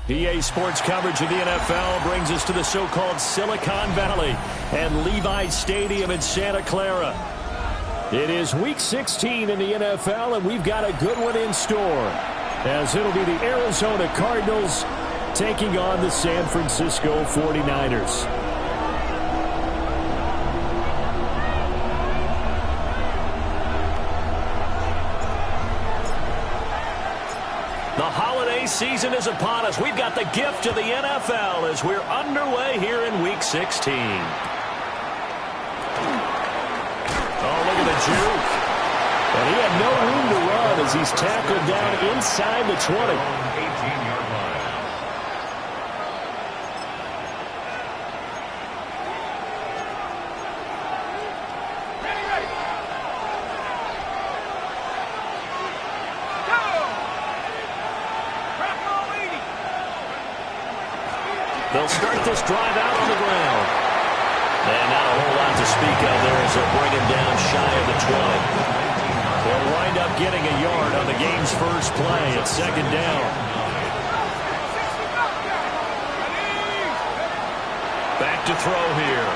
EA Sports coverage of the NFL brings us to the so-called Silicon Valley and Levi's Stadium in Santa Clara. It is Week 16 in the NFL, and we've got a good one in store, as it'll be the Arizona Cardinals taking on the San Francisco 49ers. The holiday season is upon us. We've got the gift of the NFL as we're underway here in Week 16. Oh, look at the juke. And he had no room to run as he's tackled down inside the 20. 18-yard line. They'll start this drive out on the ground. And not a whole lot to speak of there as they'll bring him down shy of the 20. They'll wind up getting a yard on the game's first play at second down. Back to throw here.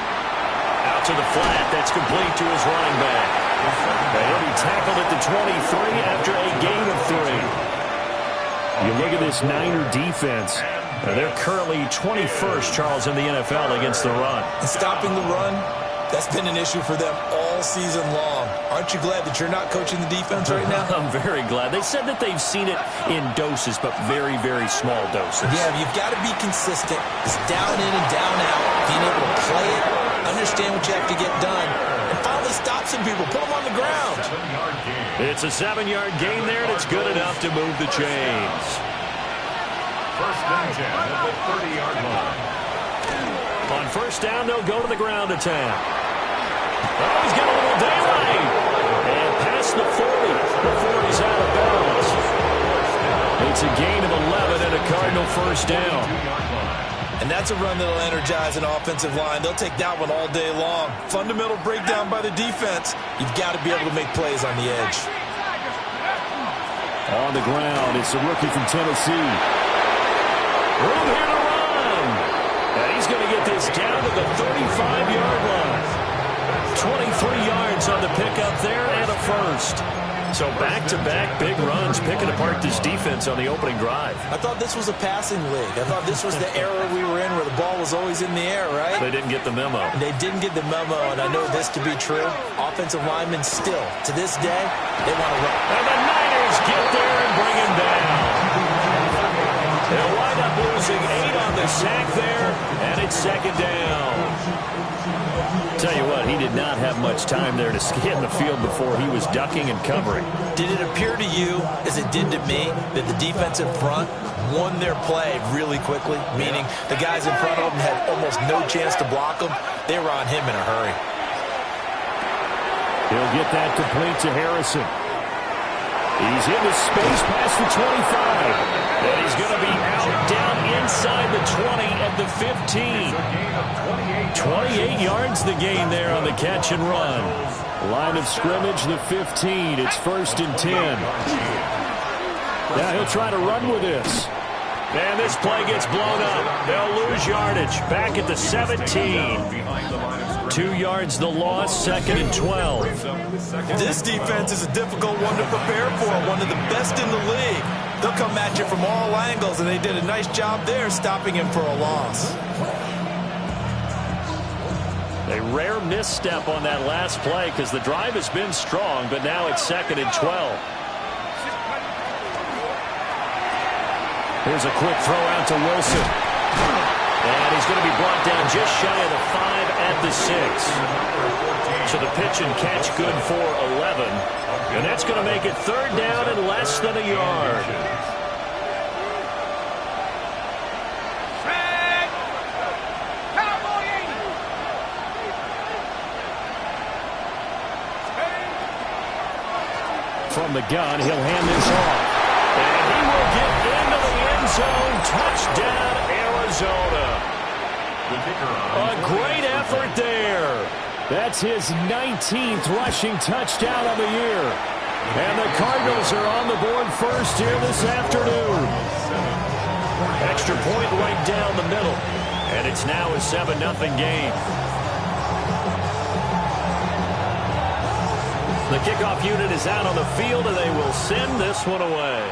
Out to the flat. That's complete to his running back. And he'll be tackled at the 23 after a gain of 3. You look at this Niner defense. They're currently 21st, Charles, in the NFL against the run. And stopping the run, that's been an issue for them all season long. Aren't you glad that you're not coaching the defense right now? I'm very glad. They said that they've seen it in doses, but very, very small doses. Yeah, you've got to be consistent. It's down in and down out. Being able to play it, understand what you have to get done, and finally stop some people, put them on the ground. It's a 7-yard gain there, and it's good enough to move the chains. First down at the 30-yard line. On first down, they'll go to the ground attack. Oh, he's got a little daylight. And past the 40 before he's out of bounds. It's a gain of 11 and a Cardinal first down. And that's a run that'll energize an offensive line. They'll take that one all day long. Fundamental breakdown by the defense. You've got to be able to make plays on the edge. On the ground, it's a rookie from Tennessee. Room here to run. And he's going to get this down to the 35-yard line. 23 yards on the pickup there and a first. So back-to-back big runs, picking apart this defense on the opening drive. I thought this was a passing league. I thought this was the era we were in where the ball was always in the air, right? They didn't get the memo. They didn't get the memo, and I know this to be true. Offensive linemen still, to this day, they want to run. And the Niners get there and bring him down. They'll wind up losing 8 on the sack there, and it's second down. Tell you what, he did not have much time there to scan the field before he was ducking and covering. Did it appear to you, as it did to me, that the defensive front won their play really quickly? Meaning the guys in front of them had almost no chance to block him. They were on him in a hurry. He'll get that complete to Harrison. He's in the space past the 25. And he's going to be out down inside the 20 at the 15. 28 yards the gain there on the catch and run. Line of scrimmage, the 15. It's first and 10. Now he'll try to run with this. And this play gets blown up. They'll lose yardage. Back at the 17. 2 yards the loss, second and 12. This defense is a difficult one to prepare for, one of the best in the league. They'll come at you from all angles, and they did a nice job there stopping him for a loss. A rare misstep on that last play because the drive has been strong, but now it's second and 12. Here's a quick throw out to Wilson. And he's going to be brought down just shy of the 5 at the 6. So the pitch and catch good for 11. And that's going to make it third down and less than a yard. From the gun, he'll hand this off. And he will get into the end zone. Touchdown, Arizona. A great effort there. That's his 19th rushing touchdown of the year. And the Cardinals are on the board first here this afternoon. Extra point right down the middle. And it's now a 7-0 game. The kickoff unit is out on the field, and they will send this one away.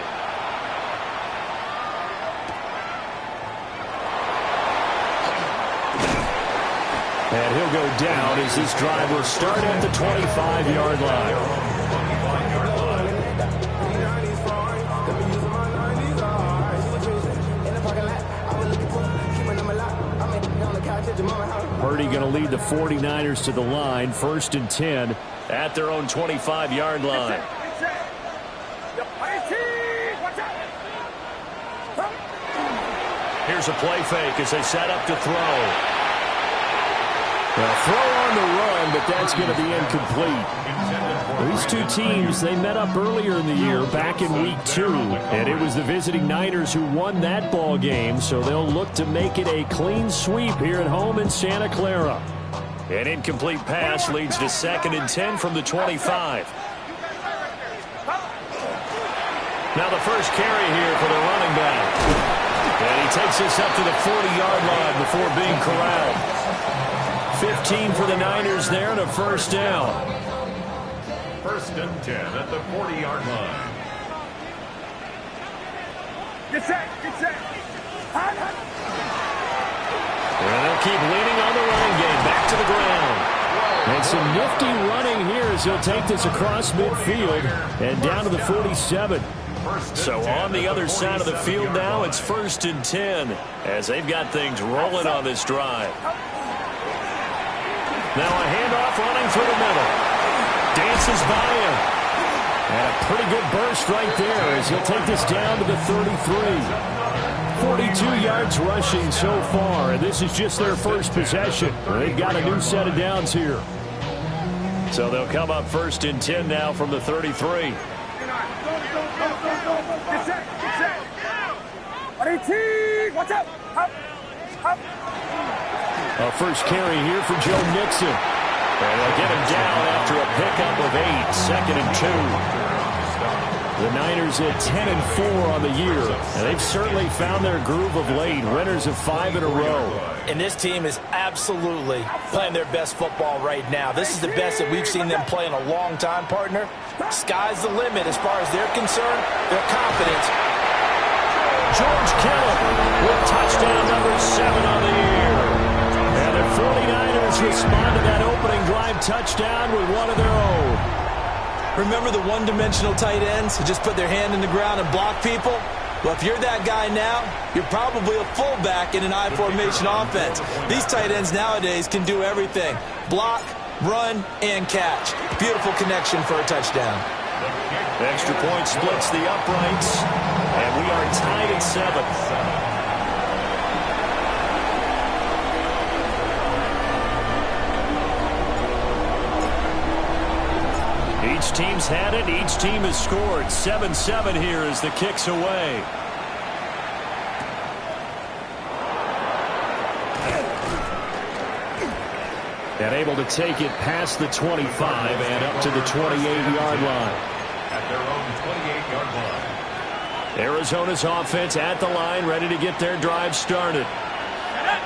And he'll go down as this drive will start at the 25-yard line. Purdy going to lead the 49ers to the line, 1st and 10 at their own 25-yard line. Here's a play fake as they set up to throw. Well, throw on the run, but that's going to be incomplete. These two teams, they met up earlier in the year, back in week 2, and it was the visiting Niners who won that ball game, so they'll look to make it a clean sweep here at home in Santa Clara. An incomplete pass leads to 2nd and 10 from the 25. Now the first carry here for the running back. And he takes this up to the 40-yard line before being corralled. 15 for the Niners there and a 1st down. 1st and 10 at the 40-yard line. Get set, get set. And they'll keep leaning on the running game. Back to the ground. And some nifty running here as he'll take this across midfield and down to the 47. So on the other side of the field now, it's 1st and 10 as they've got things rolling on this drive. Now a handoff running through the middle. Dances by him. And a pretty good burst right there as he'll take this down to the 33. 42 yards rushing so far, and this is just their first possession. They've got a new set of downs here. So they'll come up 1st and 10 now from the 33. Watch out! Up. A first carry here for Joe Mixon. And they'll get him down after a pickup of 8, 2nd and 2. The Niners at 10 and 4 on the year, and they've certainly found their groove of late. Winners of 5 in a row. And this team is absolutely playing their best football right now. This is the best that we've seen them play in a long time, partner. Sky's the limit as far as they're concerned. They're confident. George Kittle with touchdown number 7 on the year. And the 49ers respond to that opening drive touchdown with one of their own. Remember the one-dimensional tight ends who just put their hand in the ground and block people? Well, if you're that guy now, you're probably a fullback in an I-formation offense. These tight ends nowadays can do everything. Block, run, and catch. Beautiful connection for a touchdown. Extra point splits the uprights, and we are tied at 7. Each team's had it. Each team has scored. 7-7 here as the kick's away. And able to take it past the 25 and up to the 28-yard line. At their own 28-yard line. Arizona's offense at the line, ready to get their drive started.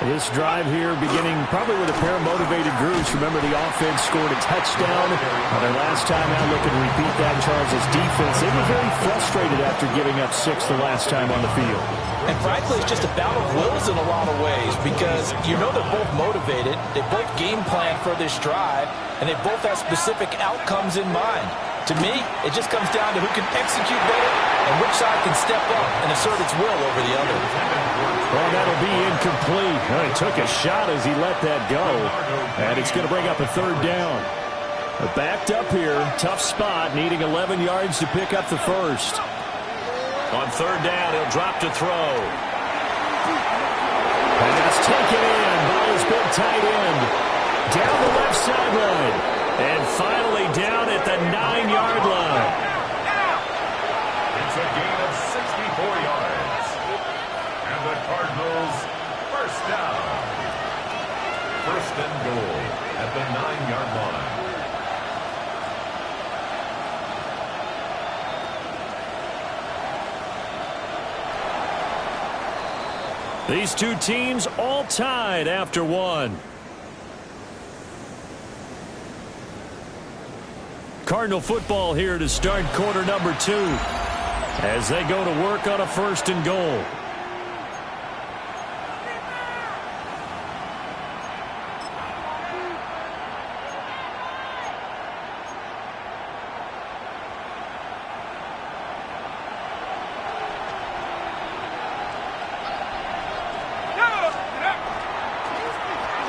This drive here beginning probably with a pair of motivated groups. Remember, the offense scored a touchdown on their last time out. Looking to repeat that. Charles' defense, they were very frustrated after giving up 6 the last time on the field. And frankly, it's just a battle of wills in a lot of ways because you know they're both motivated. They both game plan for this drive, and they both have specific outcomes in mind. To me, it just comes down to who can execute better and which side can step up and assert its will over the other. Well, that'll be incomplete. Well, he took a shot as he let that go, and it's going to bring up a 3rd down. Backed up here, tough spot, needing 11 yards to pick up the first. On 3rd down, he'll drop to throw. And that's taken in by his big tight end. Down the left sideline. And finally down at the 9-yard line. It's a gain of 64 yards. And the Cardinals first down. 1st and goal at the 9-yard line. These two teams all tied after one. Cardinal football here to start quarter number 2 as they go to work on a 1st and goal.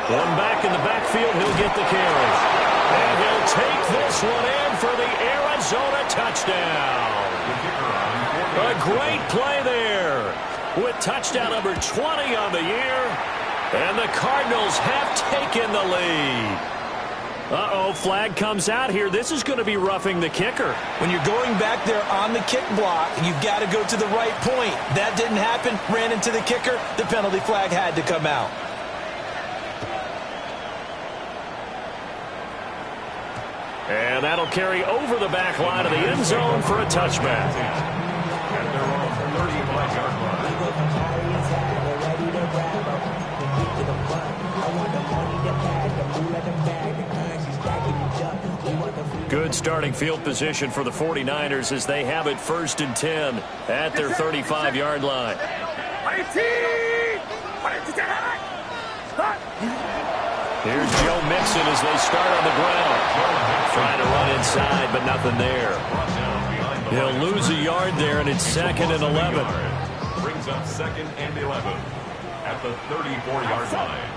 One back in the backfield, he'll get the carry. And he'll take this one in for the Arizona touchdown. A great play there with touchdown number 20 on the year. And the Cardinals have taken the lead. Uh-oh, flag comes out here. This is going to be roughing the kicker. When you're going back there on the kick block, you've got to go to the right point. That didn't happen. Ran into the kicker. The penalty flag had to come out. And that'll carry over the back line of the end zone for a touchback. At their own 35-yard line. Good starting field position for the 49ers as they have it 1st and 10 at their 35-yard line. Here's Joe Mixon as they start on the ground. Trying to run inside, but nothing there. He'll lose a yard there, and it's 2nd and 11. Brings up 2nd and 11 at the 34-yard line.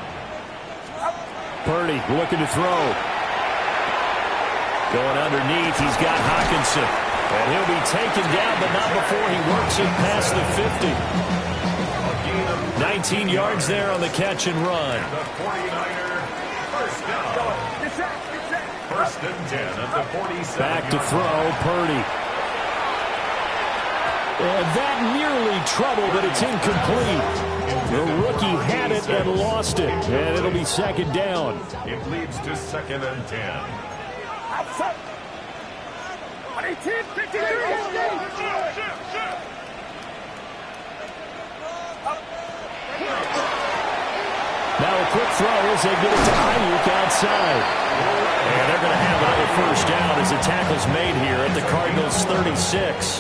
Purdy looking to throw. Going underneath, he's got Hockenson. And he'll be taken down, but not before he works it past the 50. 19 yards there on the catch and run. The 49er first down. 1st and 10 at the 47. Back to throw, Purdy. And that nearly trouble, but it's incomplete. The rookie had it and lost it. And it'll be 2nd down. It leads to 2nd and 10. Now a quick throw as they get it to Ayuk outside. And they're going to have another 1st down as the tackle's made here at the Cardinals' 36.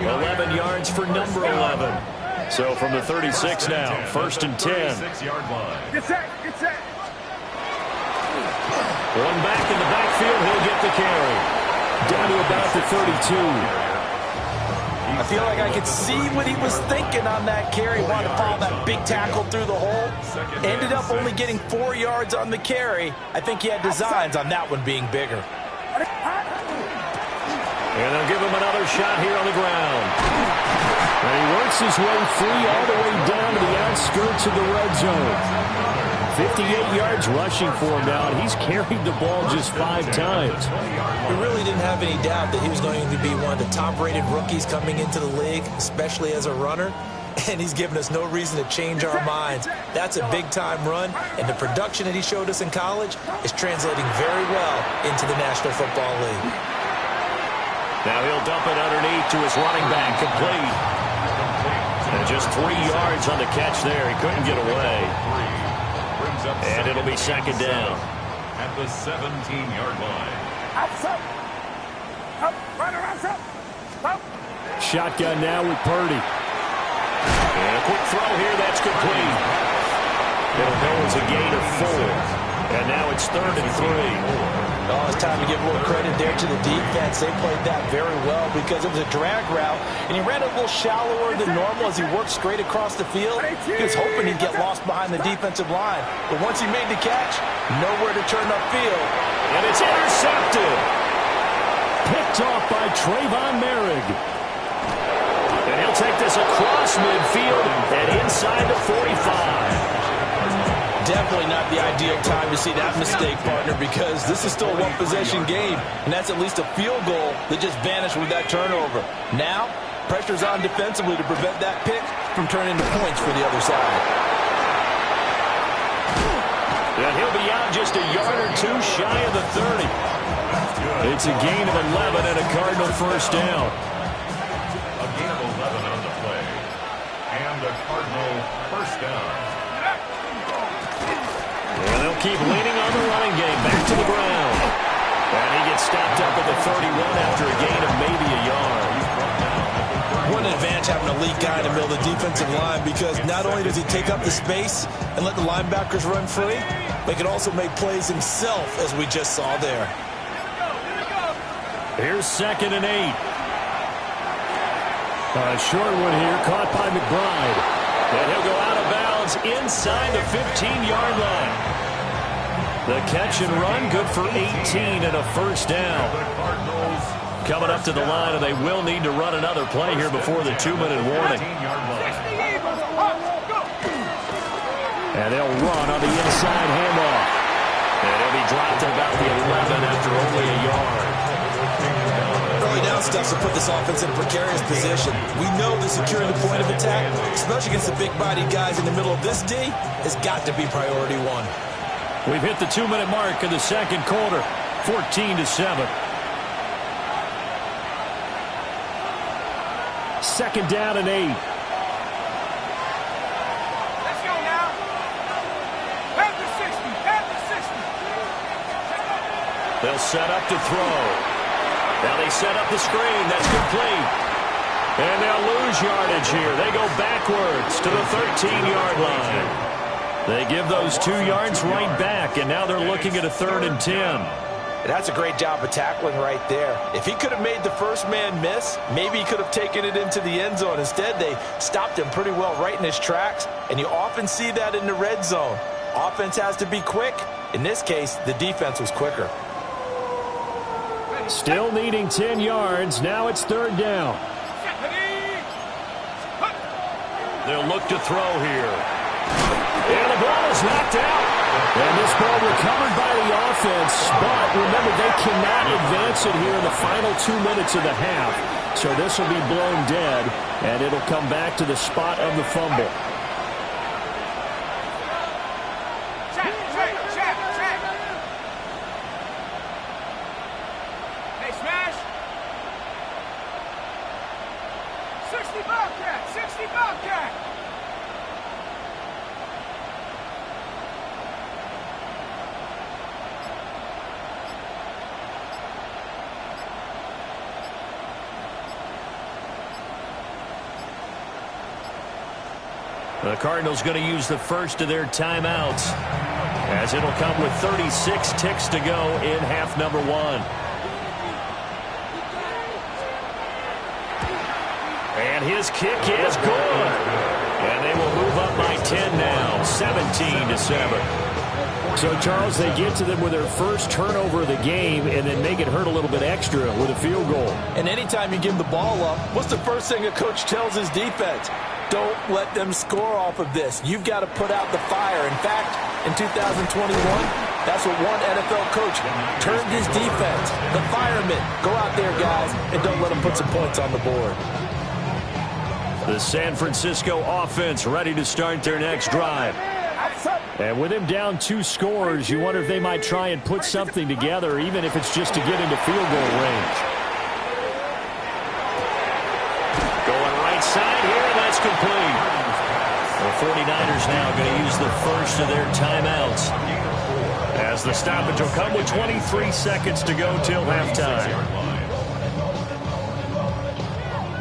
11 yards for number 11. So from the 36 now, 1st and 10. Get set, get set. One back in the backfield, he'll get the carry. Down to about the 32. I feel like I could see what he was thinking on that carry. Wanted to follow that big tackle through the hole. Ended up only getting 4 yards on the carry. I think he had designs on that one being bigger. And they'll give him another shot here on the ground. And he works his way free all the way down to the outskirts of the red zone. 58 yards rushing for him now, and he's carried the ball just 5 times. We really didn't have any doubt that he was going to be one of the top-rated rookies coming into the league, especially as a runner. And he's given us no reason to change our minds. That's a big-time run, and the production that he showed us in college is translating very well into the National Football League. Now he'll dump it underneath to his running back, complete. And just 3 yards on the catch there. He couldn't get away. And it'll be 2nd down. At the 17-yard line. Shotgun now with Purdy. And a quick throw here, that's complete. It'll go as a gain of 4. And now it's 3rd and 3. Oh, it's time to give a little credit there to the defense. They played that very well because it was a drag route, and he ran a little shallower than normal as he worked straight across the field. He was hoping he'd get lost behind the defensive line, but once he made the catch, nowhere to turn upfield. And it's intercepted. Picked off by Trayvon Merrick. And he'll take this across midfield and inside the 45. Definitely not the ideal time to see that mistake, partner, because this is still a one-possession game, and that's at least a field goal that just vanished with that turnover. Now, pressure's on defensively to prevent that pick from turning into points for the other side. And he'll be out just a yard or 2 shy of the 30. It's a gain of 11 and a Cardinal 1st down. A gain of 11 on the play. And the Cardinal first down. And they'll keep leaning on the running game. Back to the ground. And he gets stopped up at the 31 after a gain of maybe a yard. What an advantage having a elite guy in the middle of the defensive line, because not only does he take up the space and let the linebackers run free, but he can also make plays himself, as we just saw there. Here's 2nd and 8. Short one here, caught by McBride. And he'll go out of bounds inside the 15-yard line. The catch and run, good for 18 and a first down. Coming up to the line, and they will need to run another play here before the 2-minute warning. And they'll run on the inside handoff. And he'll be dropped at about the 11 after only a yard. Early down stuff to put this offense in a precarious position. We know that securing the point of attack, especially against the big-bodied guys in the middle of this D, has got to be priority one. We've hit the 2-minute mark in the second quarter, 14-7. 2nd down and 8. Let's go now. Back to 60. Back to 60. They'll set up to throw. Now they set up the screen. That's complete. And they'll lose yardage here. They go backwards to the 13-yard line. They give those 2 yards right back, and now they're looking at a 3rd and 10. That's a great job of tackling right there. If he could have made the first man miss, maybe he could have taken it into the end zone. Instead, they stopped him pretty well right in his tracks, and you often see that in the red zone. Offense has to be quick. In this case, the defense was quicker. Still needing 10 yards. Now it's 3rd down. They'll look to throw here. And the ball is knocked out. And this ball recovered by the offense. But remember, they cannot advance it here in the final 2 minutes of the half. So this will be blown dead, and it'll come back to the spot of the fumble. Check. Hey, smash. 60 Bobcat. 60 Bobcat. The Cardinals going to use the first of their timeouts, as it'll come with 36 ticks to go in half number 1. And his kick is good. And they will move up by 10 now, 17-7. So, Charles, they get to them with their first turnover of the game and then make it hurt a little bit extra with a field goal. And anytime you give the ball up, what's the first thing a coach tells his defense? Don't let them score off of this. You've got to put out the fire. In fact, in 2021, that's what one NFL coach turned his defense. The firemen. Go out there, guys, and don't let them put some points on the board. The San Francisco offense ready to start their next drive. And with him down 2 scores, you wonder if they might try and put something together, even if it's just to get into field goal range. Going right side here, and that's complete. The 49ers now going to use the first of their timeouts, as the stoppage will come with 23 seconds to go till halftime.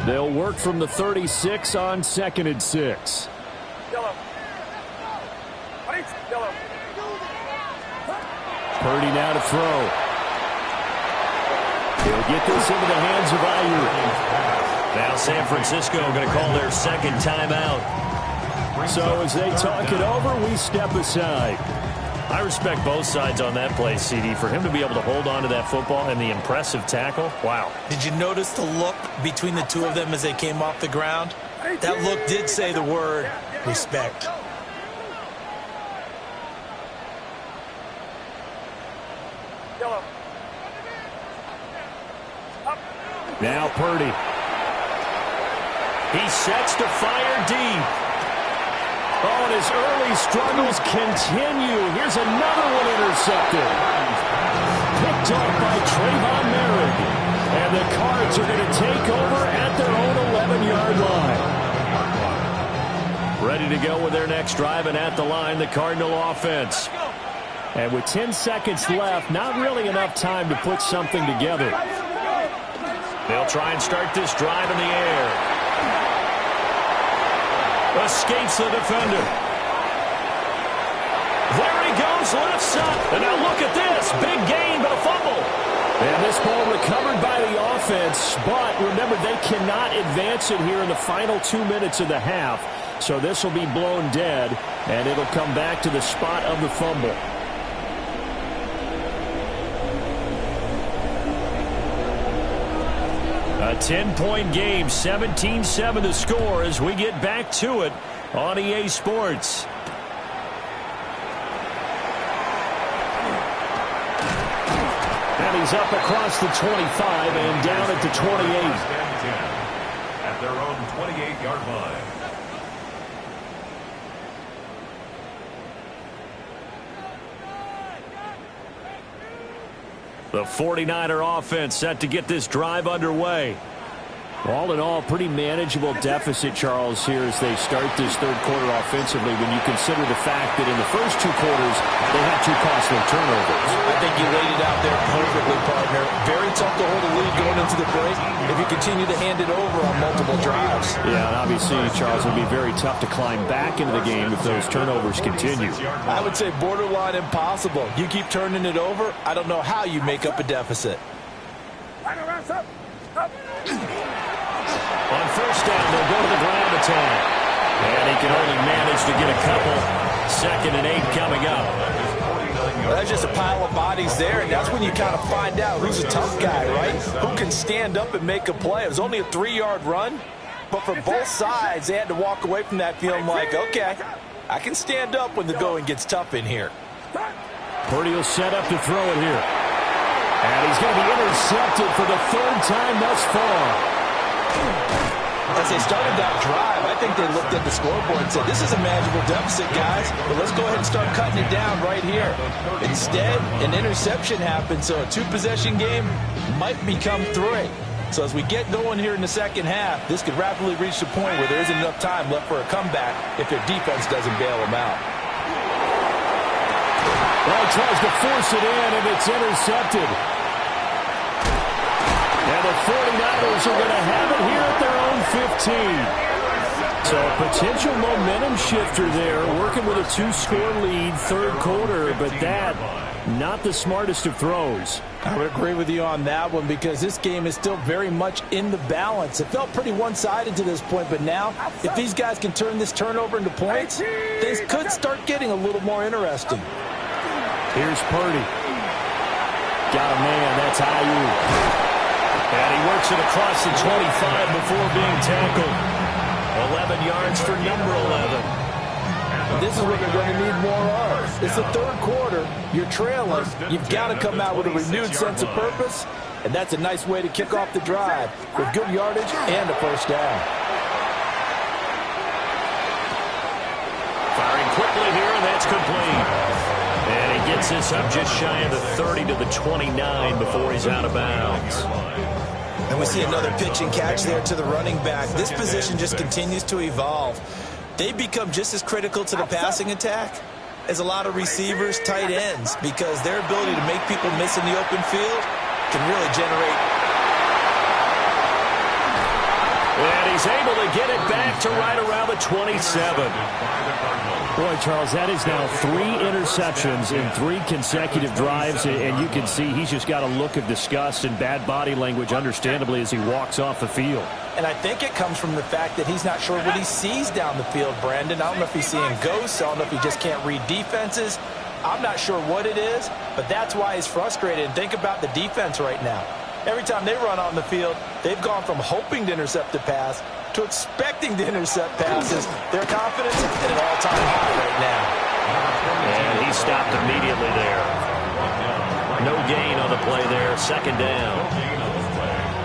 They'll work from the 36 on 2nd and 6. Purdy now to throw. He'll get this into the hands of Ayuk. Now San Francisco going to call their second timeout. So as they talk it over, we step aside. I respect both sides on that play, CD. For him to be able to hold on to that football and the impressive tackle, wow. Did you notice the look between the two of them as they came off the ground? That look did say the word respect. Now Purdy. He sets to fire deep. Oh, and his early struggles continue. Here's another one intercepted. Picked off by Trayvon Merrick. And the Cards are going to take over at their own 11-yard line. Ready to go with their next drive, and at the line, the Cardinal offense. And with 10 seconds left, not really enough time to put something together. They'll try and start this drive in the air. Escapes the defender. There he goes, left side. And now look at this. Big gain, but a fumble. And this ball recovered by the offense. But remember, they cannot advance it here in the final 2 minutes of the half. So this will be blown dead, and it'll come back to the spot of the fumble. A 10-point game, 17-7 the score as we get back to it on EA Sports. And he's up across the 25 and down at the 28. At their own 28-yard line. The 49er offense set to get this drive underway. All in all, pretty manageable deficit, Charles, here as they start this third quarter offensively when you consider the fact that in the first 2 quarters, they had 2 costly turnovers. I think you laid it out there perfectly, partner. Very tough to hold a lead going into the break if you continue to hand it over on multiple drives. Yeah, and obviously, Charles, it would be very tough to climb back into the game if those turnovers continue. I would say borderline impossible. You keep turning it over, I don't know how you make up a deficit. On first down, they'll go to the ground attack. And he can only manage to get a couple. 2nd and 8 coming up. Well, that's just a pile of bodies there, and that's when you kind of find out who's a tough guy, right? Who can stand up and make a play. It was only a 3-yard run, but for both sides, they had to walk away from that feeling like, okay, I can stand up when the going gets tough in here. Purdy will set up to throw it here. And he's going to be intercepted for the 3rd time thus far. As they started that drive, I think they looked at the scoreboard and said, this is a manageable deficit, guys, but let's go ahead and start cutting it down right here. Instead, an interception happened, so a 2-possession game might become 3. So as we get going here in the second half, this could rapidly reach the point where there isn't enough time left for a comeback if their defense doesn't bail them out. Well, he tries to force it in, and it's intercepted. And the 49ers are going to have it here at their own 15. So a potential momentum shifter there, working with a 2-score lead, 3rd quarter, but that, not the smartest of throws. I would agree with you on that one because this game is still very much in the balance. It felt pretty one-sided to this point, but now, if these guys can turn this turnover into points, things could start getting a little more interesting. Here's Purdy. Got a man, that's Ayuk. And he works it across the 25 before being tackled. 11 yards for number 11. This is what they're going to need more of. It's the 3rd quarter. You're trailing. You've got to come out with a renewed sense of purpose, and that's a nice way to kick off the drive with good yardage and a 1st down. Firing quickly here, and that's complete. And he gets this up just shy of the 30 to the 29 before he's out of bounds. And we see another pitch and catch there to the running back. This position just continues to evolve. They become just as critical to the passing attack as a lot of receivers, tight ends, because their ability to make people miss in the open field can really generate. And he's able to get it back to right around the 27. Boy, Charles, that is now 3 interceptions in 3 consecutive drives, and you can see he's just got a look of disgust and bad body language, understandably, as he walks off the field. And I think it comes from the fact that he's not sure what he sees down the field, Brandon. I don't know if he's seeing ghosts. I don't know if he just can't read defenses. I'm not sure what it is, but that's why he's frustrated. And think about the defense right now. Every time they run on the field, they've gone from hoping to intercept a pass to expecting to intercept passes. Their confidence is at an all-time high right now. And he stopped immediately there. No gain on the play there. 2nd down.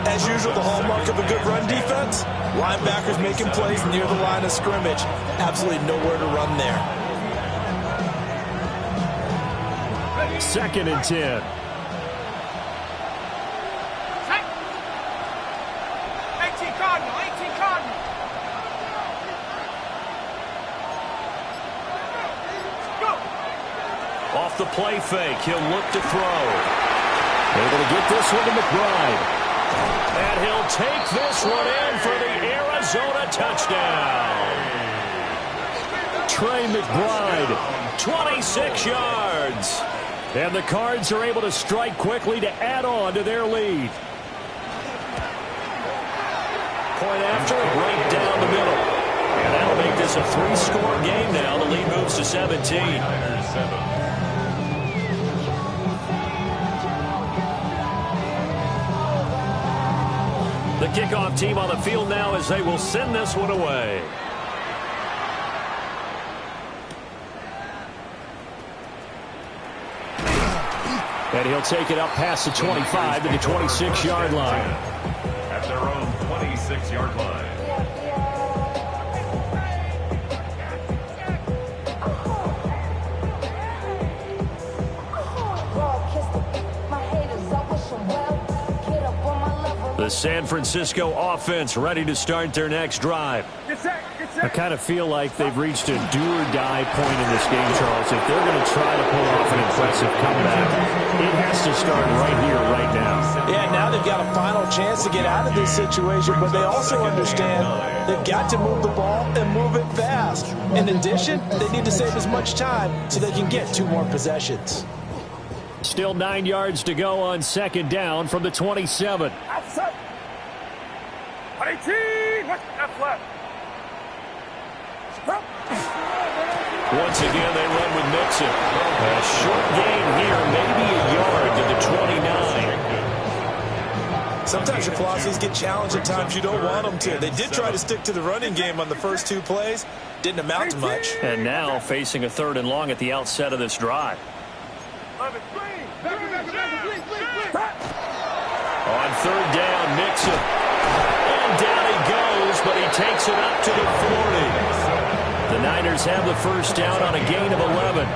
As usual, the hallmark of a good run defense, linebackers making plays near the line of scrimmage. Absolutely nowhere to run there. 2nd and 10. 18 Cardinal, 18 Cardinal. Off the play fake, he'll look to throw. Able to get this one to McBride. And he'll take this one in for the Arizona touchdown. Trey McBride, 26 yards. And the Cards are able to strike quickly to add on to their lead. Point after, right down the middle. And that'll make this a 3-score game now. The lead moves to 17. The kickoff team on the field now as they will send this one away. And he'll take it up past the 25 to the 26-yard line. At their own 26-yard line. The San Francisco offense ready to start their next drive. I kind of feel like they've reached a do-or-die point in this game, Charles. If they're going to try to pull off an impressive comeback, it has to start right here, right now. Yeah, now they've got a final chance to get out of this situation, but they also understand they've got to move the ball and move it fast. In addition, they need to save as much time so they can get 2 more possessions. Still 9 yards to go on second down from the 27. Outside. 18. What's left? Once again, they run with Mixon. A short gain here, maybe a yard to the 29. Sometimes your velocities get challenged at times you don't want them to. They did try to stick to the running game on the first 2 plays. Didn't amount to much. And now facing a 3rd and long at the outset of this drive. On 3rd down, Mixon. And down he goes, but he takes it up to the 40. The Niners have the first down on a gain of 11.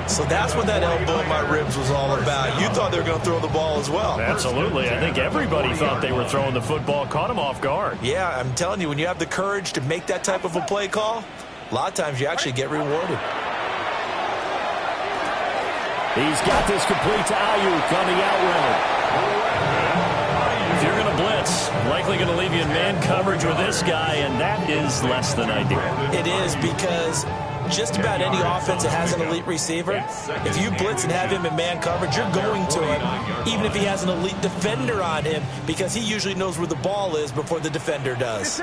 So that's what that elbow in my ribs was all about. You thought they were going to throw the ball as well. Absolutely. I think everybody thought they were throwing the football, caught him off guard. Yeah, I'm telling you, when you have the courage to make that type of a play call, a lot of times you actually get rewarded. He's got this complete to Ayuk on the out route. If you're going to blitz, likely going to leave you in man coverage with this guy, and that is less than ideal. It is, because just about any offense that has an elite receiver, if you blitz and have him in man coverage, you're going to him, even if he has an elite defender on him, because he usually knows where the ball is before the defender does.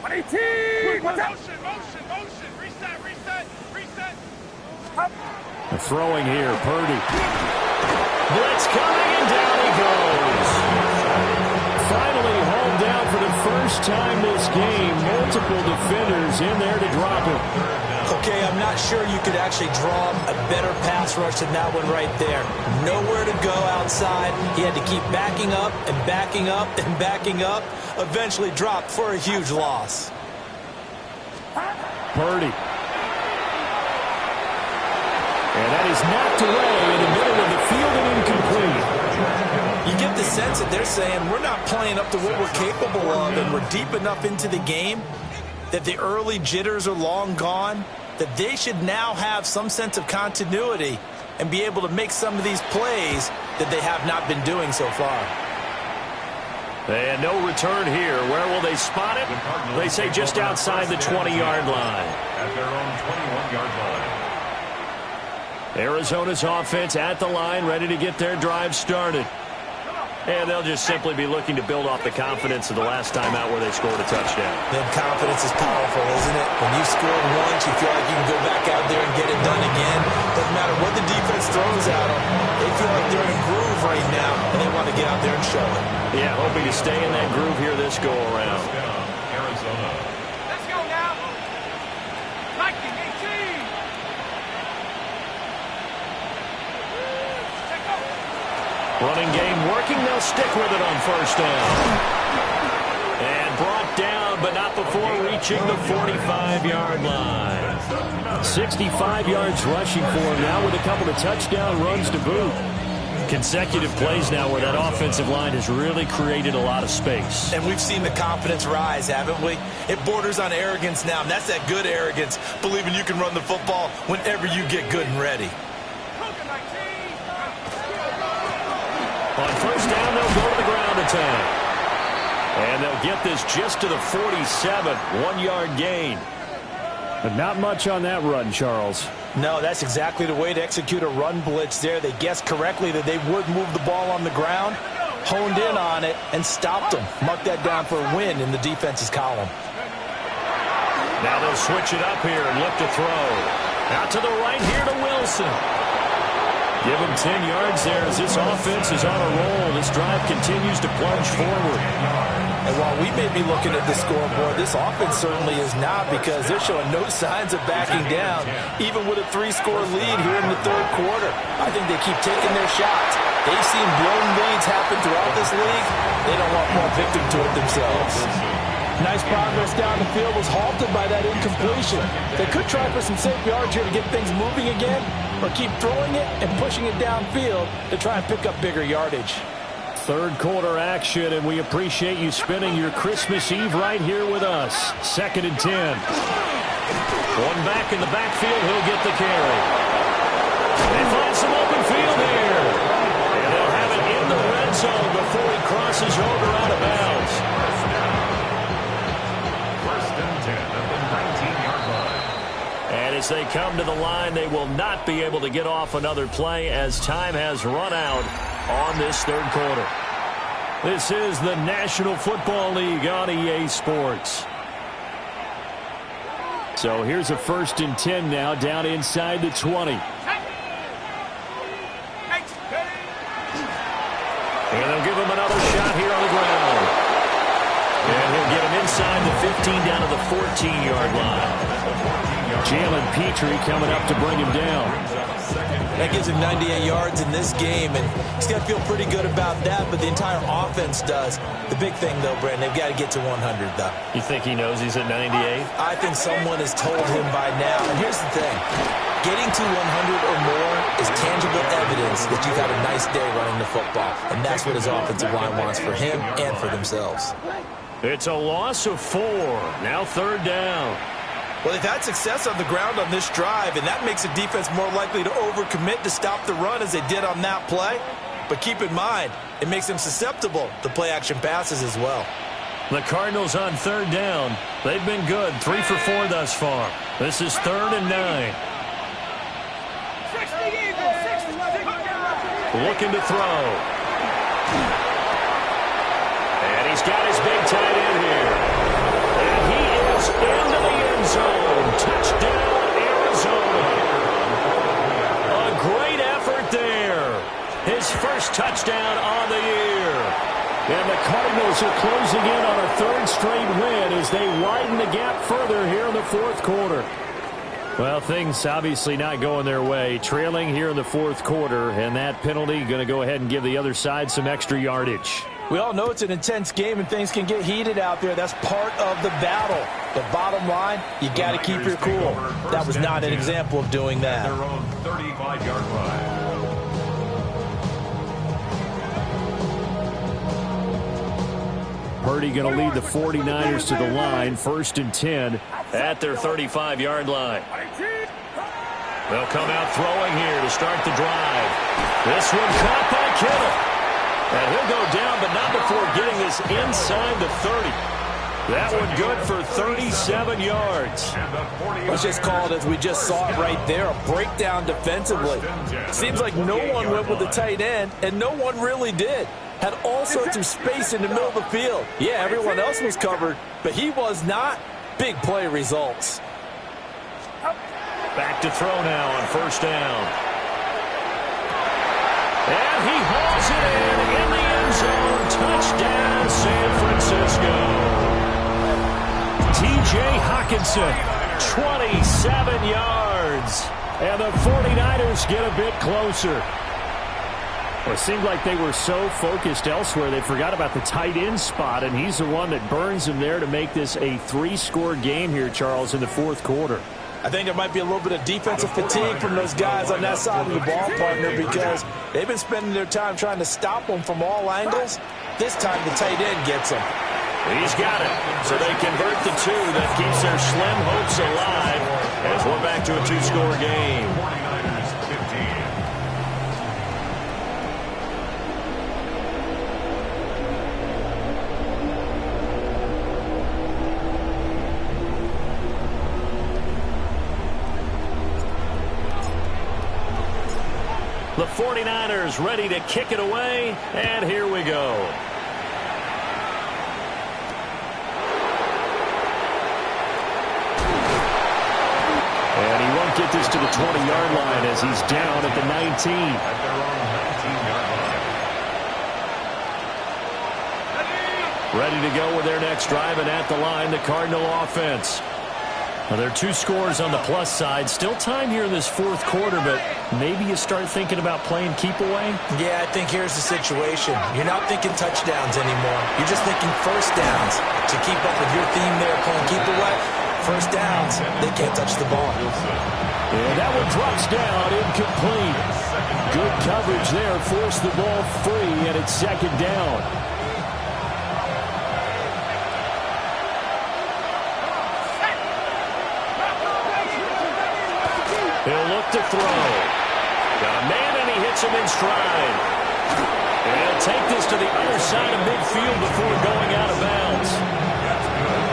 18. Motion. Reset. Up. Throwing here, Purdy. Blitz coming, and down he goes. Finally hauled down for the first time this game. Multiple defenders in there to drop him. Okay, I'm not sure you could actually draw a better pass rush than that one right there. Nowhere to go outside. He had to keep backing up and backing up and backing up. Eventually dropped for a huge loss. Purdy. And that is knocked away in the middle of the field and incomplete. You get the sense that they're saying we're not playing up to what we're capable of, and we're deep enough into the game that the early jitters are long gone, that they should now have some sense of continuity and be able to make some of these plays that they have not been doing so far. And no return here. Where will they spot it? They say just outside the 20-yard line. At their own 21-yard line. Arizona's offense at the line, ready to get their drive started. And they'll just simply be looking to build off the confidence of the last time out where they scored a touchdown. Then confidence is powerful, isn't it? When you scored once, you feel like you can go back out there and get it done again. Doesn't matter what the defense throws at them. They feel like they're in a groove right now, and they want to get out there and show it. Yeah, hoping to stay in that groove here this go-around. Arizona. Let's go now. 19, 18. Running game working. They'll stick with it on first down. And brought down, but not before reaching the 45-yard line. 65 yards rushing for him now with a couple of touchdown runs to boot. Consecutive plays now where that offensive line has really created a lot of space. And we've seen the confidence rise, haven't we? It borders on arrogance now, and that's that good arrogance, believing you can run the football whenever you get good and ready. On first down, they'll go to the ground attack. And they'll get this just to the 47, 1-yard gain. But not much on that run, Charles. No, that's exactly the way to execute a run blitz there. They guessed correctly that they would move the ball on the ground, honed in on it, and stopped them. Mark that down for a win in the defense's column. Now they'll switch it up here and look to throw. Out to the right here to Wilson. Give him 10 yards there as this offense is on a roll. This drive continues to plunge forward. And while we may be looking at the scoreboard, this offense certainly is not, because they're showing no signs of backing down, even with a 3-score lead here in the third quarter. I think they keep taking their shots. They've seen blown leads happen throughout this league. They don't want more victim to it themselves. Nice progress down the field was halted by that incompletion. They could try for some safe yards here to get things moving again, or keep throwing it and pushing it downfield to try and pick up bigger yardage. Third quarter action, and we appreciate you spending your Christmas Eve right here with us. 2nd and 10. One back in the backfield, he'll get the carry. They find some open field here. And they'll have it in the red zone before he crosses over out of bounds. First and 10 at the 19-yard line. And as they come to the line, they will not be able to get off another play as time has run out on this third quarter. This is the National Football League on EA Sports. So here's a 1st and 10 now, down inside the 20. And they'll give him another shot here on the ground. And he'll get him inside the 15 down to the 14-yard line. Jalen Petrie coming up to bring him down. That gives him 98 yards in this game, and he's got to feel pretty good about that, but the entire offense does. The big thing, though, Brandon, they've got to get to 100, though. You think he knows he's at 98? I think someone has told him by now. And here's the thing. Getting to 100 or more is tangible evidence that you've had a nice day running the football, and that's what his offensive line wants for him and for themselves. It's a loss of 4. Now 3rd down. Well, they've had success on the ground on this drive, and that makes the defense more likely to overcommit to stop the run as they did on that play. But keep in mind, it makes them susceptible to play-action passes as well. The Cardinals on 3rd down. They've been good, 3 for 4 thus far. This is 3rd and 9. Looking to throw. And he's got his big tight end here. And he is into the end zone. Touchdown, Arizona. A great effort there. His first touchdown on the year. And the Cardinals are closing in on a 3rd straight win as they widen the gap further here in the 4th quarter. Well, things obviously not going their way. Trailing here in the 4th quarter, and that penalty going to go ahead and give the other side some extra yardage. We all know it's an intense game and things can get heated out there. That's part of the battle. The bottom line, you got to keep your cool. That was not an example of doing that. Their own 35-yard line. Purdy going to lead the 49ers to the line, 1st and 10 at their 35-yard line. They'll come out throwing here to start the drive. This one caught by Kittle. And he'll go down, but not before getting this inside the 30. That one good for 37 yards. Let's just call it as we just saw it right there, a breakdown defensively. Seems like no one went with the tight end, and no one really did. Had all sorts of space in the middle of the field. Yeah, everyone else was covered, but he was not. Big play results. Back to throw now on 1st down. And he hauls it in the end zone. Touchdown, San Francisco. T.J. Hockenson, 27 yards. And the 49ers get a bit closer. Well, it seemed like they were so focused elsewhere they forgot about the tight end spot, and he's the one that burns them there to make this a 3-score game here, Charles, in the 4th quarter. I think there might be a little bit of defensive fatigue from those guys on that side of the ball, partner, because they've been spending their time trying to stop them from all angles. This time the tight end gets them. He's got it. So they convert the two. That keeps their slim hopes alive as we're back to a two-score game. 49ers 15. The 49ers ready to kick it away, and here we go. And he won't get this to the 20-yard line as he's down at the 19. At their own 19-yard line. Ready to go with their next drive, and at the line, the Cardinal offense. Well, there are 2 scores on the plus side. Still time here in this fourth quarter, but maybe you start thinking about playing keep away? Yeah, I think here's the situation. You're not thinking touchdowns anymore. You're just thinking first downs. To keep up with your theme there, playing keep away, first downs, they can't touch the ball. And that one drops down, incomplete. Good coverage there, forced the ball free, and it's second down. He'll look to throw. Got a man, and he hits him in stride. And he'll take this to the other side of midfield before going out of bounds.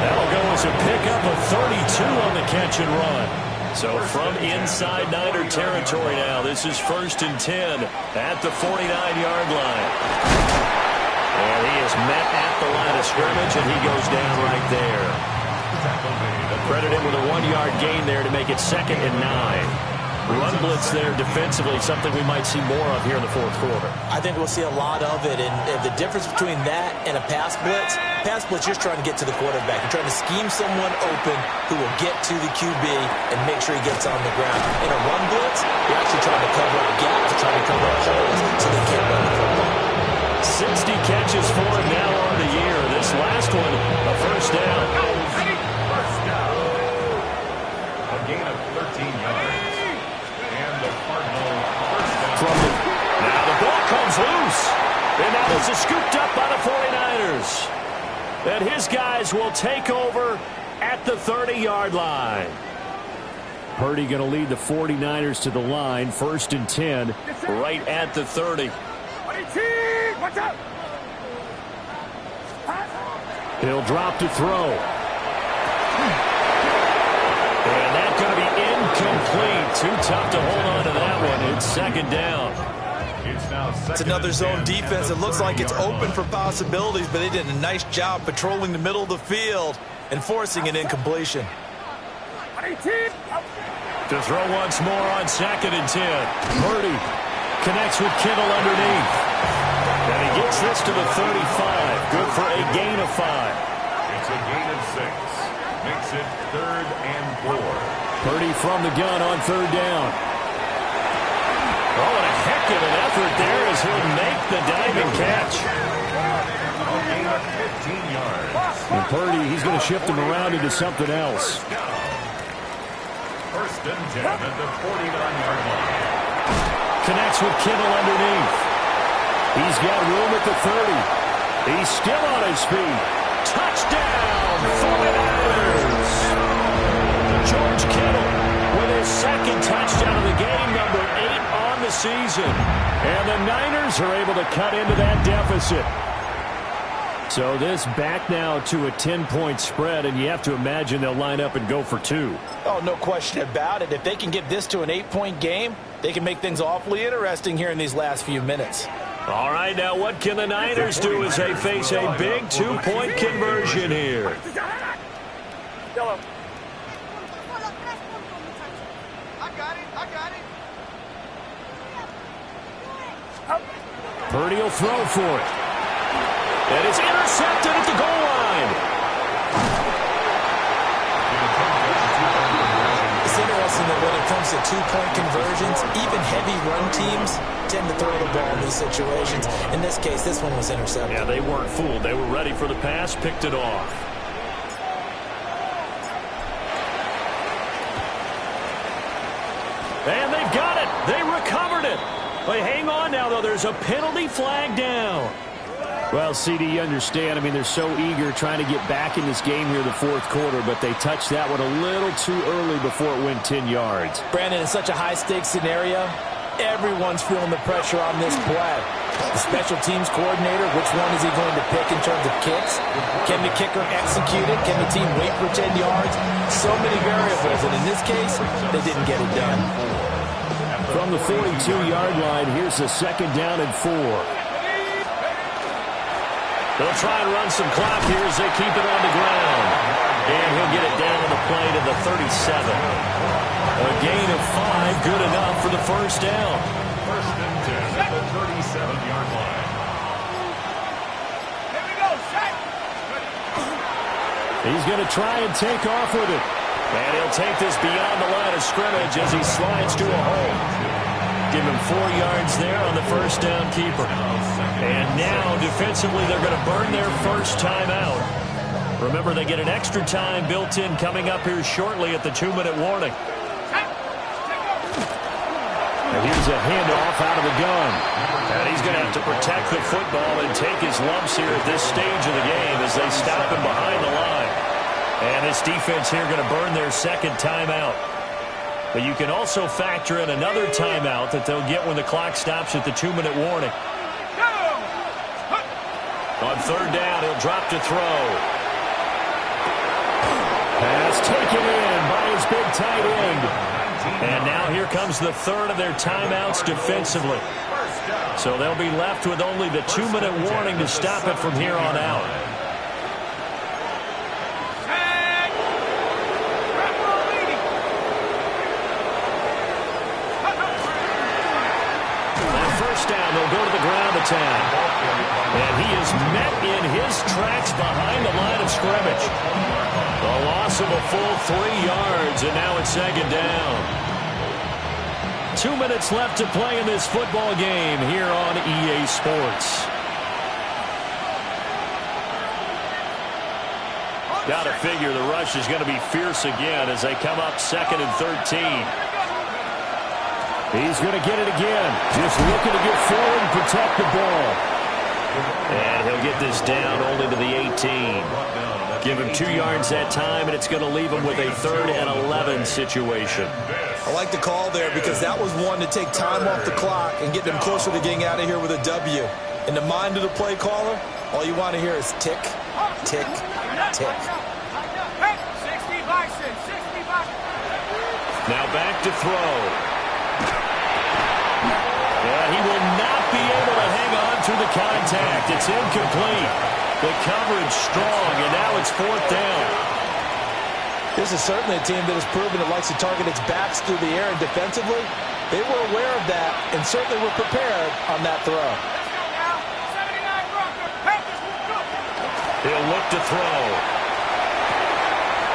That'll go as a pickup of 32 on the catch and run. So from inside Niner territory now, this is 1st and 10 at the 49-yard line. And he is met at the line of scrimmage, and he goes down right there. Credit him with a 1-yard gain there to make it 2nd and 9. Run blitz there defensively, something we might see more of here in the fourth quarter. I think we'll see a lot of it, and the difference between that and a pass blitz, you're just trying to get to the quarterback. You're trying to scheme someone open who will get to the QB and make sure he gets on the ground. In a run blitz, you're actually trying to cover up gaps, trying to cover up holes so they can't run the football. 60 catches for him now on the year. This last one, a first down. First down. A gain of 13 yards. And the Cardinals first down. Now the ball comes loose. And now this is scooped up by the 49ers. And his guys will take over at the 30-yard line. Purdy going to lead the 49ers to the line. 1st and 10, right at the 30. Watch out! He'll drop to throw. And that's going to be incomplete. Too tough to hold on to that one. It's 2nd down. It's another zone defense. It looks like it's open for possibilities, but they did a nice job patrolling the middle of the field and forcing an incompletion. To throw once more on 2nd and 10. Purdy connects with Kittle underneath. And he gets this to the 35. Good for a gain of 5. It's a gain of 6. Makes it 3rd and 4. Purdy from the gun on 3rd down. Oh, and a heck of an effort there as he'll make the diving catch. A gain of 15 yards. And Purdy, he's going to shift him around into something else. First and 10 at the 49-yard line. Connects with Kittle underneath. He's got room at the 30. He's still on his feet. Touchdown, 49ers! George Kittle with his 2nd touchdown of the game, number 8 on the season. And the Niners are able to cut into that deficit. So this back now to a 10-point spread, and you have to imagine they'll line up and go for 2. Oh, no question about it. If they can get this to an 8-point game, they can make things awfully interesting here in these last few minutes. All right, now what can the Niners do as they face a big 2-point conversion here? Purdy will throw for it. And it's intercepted at the goal line. It's interesting that when it comes to 2-point conversions, even heavy run teams tend to throw the ball in these situations. In this case, this one was intercepted. Yeah, they weren't fooled. They were ready for the pass, picked it off. And they've got it. They recovered it. But hang on now, though. There's a penalty flag down. Well, CD, you understand. I mean, they're so eager trying to get back in this game here in the fourth quarter, but they touched that one a little too early before it went 10 yards. Brandon, in such a high-stakes scenario, everyone's feeling the pressure on this play. The special teams coordinator, which one is he going to pick in terms of kicks? Can the kicker execute it? Can the team wait for 10 yards? So many variables, and in this case, they didn't get it done. From the 42-yard line, here's the 2nd down and 4. They'll try and run some clock here as they keep it on the ground. And he'll get it down on the play to the 37. A gain of 5, good enough for the first down. First and 10 at the 37-yard line. Here we go, set. He's going to try and take off with it. And he'll take this beyond the line of scrimmage as he slides to a hole. Give him 4 yards there on the first down keeper. And now, defensively, they're going to burn their first timeout. Remember, they get an extra time built in coming up here shortly at the 2-minute warning. And here's a handoff out of the gun. And he's going to have to protect the football and take his lumps here at this stage of the game as they stop him behind the line. And this defense here going to burn their second timeout. But you can also factor in another timeout that they'll get when the clock stops at the 2-minute warning. On third down, he'll drop to throw. Pass taken in by his big tight end. And now here comes the third of their timeouts defensively. So they'll be left with only the 2-minute warning to stop it from here on out. On first down, they'll go to the ground attack. And he is met in his tracks behind the line of scrimmage. A loss of a full 3 yards, and now it's second down. 2 minutes left to play in this football game here on EA Sports. Got to figure the rush is going to be fierce again as they come up 2nd and 13. He's going to get it again. Just looking to get forward and protect the ball. And he'll get this down only to the 18. Give him 2 yards that time, and it's going to leave him with a 3rd and 11 situation. I like the call there because that was one to take time off the clock and get them closer to getting out of here with a W. In the mind of the play caller, all you want to hear is tick, tick, tick. Hey, 60 bison, 60 bison. Now back to throw. Yeah, he will not be able to hang on through the contact. It's incomplete. The coverage strong, and now it's 4th down. This is certainly a team that has proven it likes to target its backs through the air, and defensively, they were aware of that and certainly were prepared on that throw. Let's go now. 79 Broncos. Panthers will go. He'll look to throw.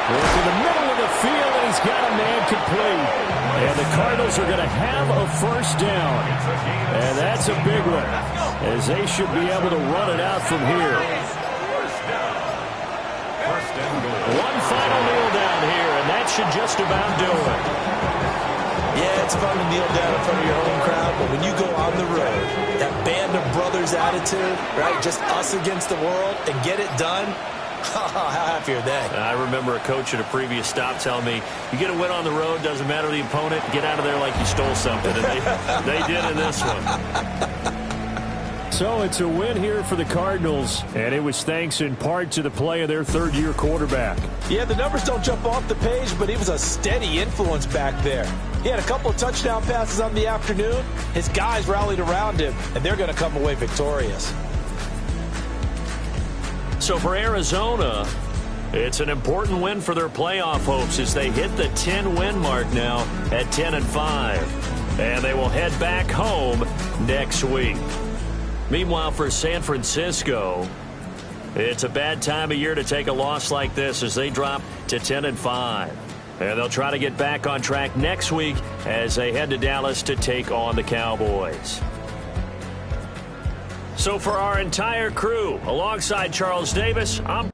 It's in the middle of the field, and he's got a man complete. And the Cardinals are going to have a first down. And that's a big one, as they should be able to run it out from here. One final kneel down here, and that should just about do it. Yeah, it's fun to kneel down in front of your home crowd, but when you go on the road, that band of brothers attitude, right, just us against the world, and get it done, how happy are they? I remember a coach at a previous stop telling me, you get a win on the road, doesn't matter the opponent, get out of there like you stole something. And they did in this one. So it's a win here for the Cardinals, and it was thanks in part to the play of their third-year quarterback. Yeah, the numbers don't jump off the page, but he was a steady influence back there. He had a couple of touchdown passes on the afternoon. His guys rallied around him, and they're going to come away victorious. So for Arizona, it's an important win for their playoff hopes as they hit the 10-win mark now at 10-5. And they will head back home next week. Meanwhile, for San Francisco, it's a bad time of year to take a loss like this as they drop to 10-5. And they'll try to get back on track next week as they head to Dallas to take on the Cowboys. So for our entire crew, alongside Charles Davis, I'm